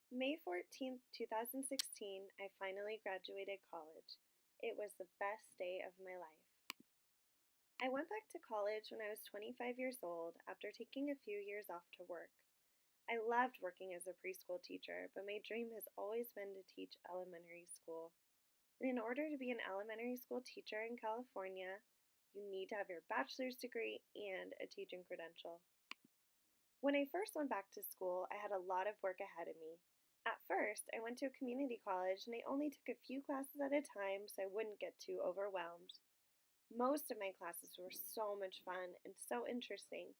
May 14th, 2016, I finally graduated college. It was the best day of my life. I went back to college when I was 25 years old after taking a few years off to work. I loved working as a preschool teacher, but my dream has always been to teach elementary school. And in order to be an elementary school teacher in California, you need to have your bachelor's degree and a teaching credential. When I first went back to school, I had a lot of work ahead of me. At first, I went to a community college and I only took a few classes at a time so I wouldn't get too overwhelmed. Most of my classes were so much fun and so interesting,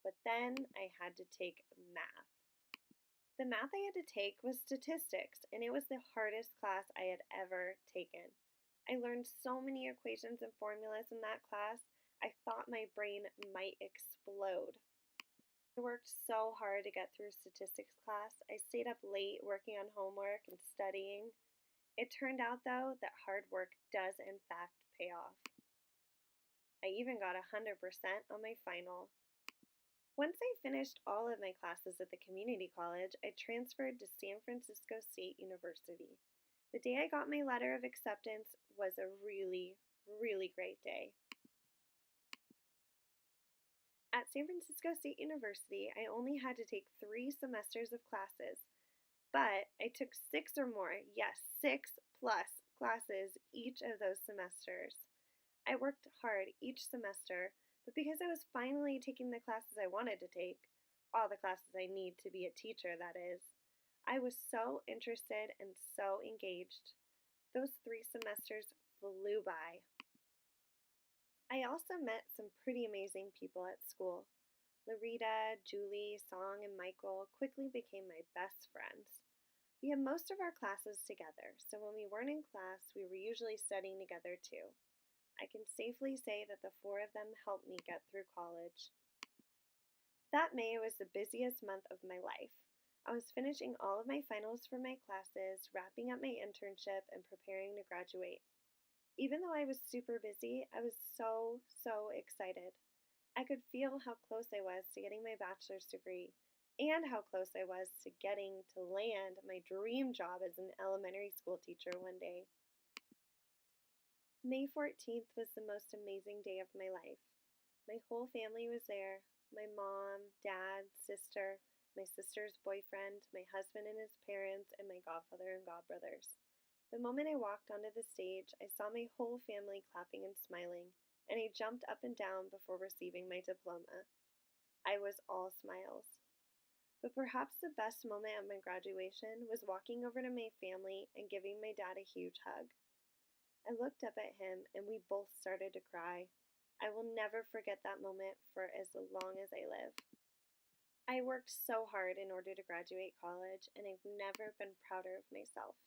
but then I had to take math. The math I had to take was statistics, and it was the hardest class I had ever taken. I learned so many equations and formulas in that class, I thought my brain might explode. I worked so hard to get through statistics class. I stayed up late working on homework and studying. It turned out, though, that hard work does in fact pay off. I even got 100% on my final. Once I finished all of my classes at the community college, I transferred to San Francisco State University. The day I got my letter of acceptance was a really, really great day. At San Francisco State University, I only had to take 3 semesters of classes, but I took 6 or more, yes, 6+ classes each of those semesters. I worked hard each semester, but because I was finally taking the classes I wanted to take, all the classes I need to be a teacher, that is, I was so interested and so engaged. Those 3 semesters flew by. I also met some pretty amazing people at school. Larita, Julie, Song, and Michael quickly became my best friends. We had most of our classes together, so when we weren't in class, we were usually studying together too. I can safely say that the 4 of them helped me get through college. That May was the busiest month of my life. I was finishing all of my finals for my classes, wrapping up my internship, and preparing to graduate. Even though I was super busy, I was so excited. I could feel how close I was to getting my bachelor's degree and how close I was to getting to land my dream job as an elementary school teacher one day. May 14th was the most amazing day of my life. My whole family was there: my mom, dad, sister, my sister's boyfriend, my husband and his parents, and my godfather and godbrothers. The moment I walked onto the stage, I saw my whole family clapping and smiling, and I jumped up and down before receiving my diploma. I was all smiles. But perhaps the best moment of my graduation was walking over to my family and giving my dad a huge hug. I looked up at him and we both started to cry. I will never forget that moment for as long as I live. I worked so hard in order to graduate college, and I've never been prouder of myself.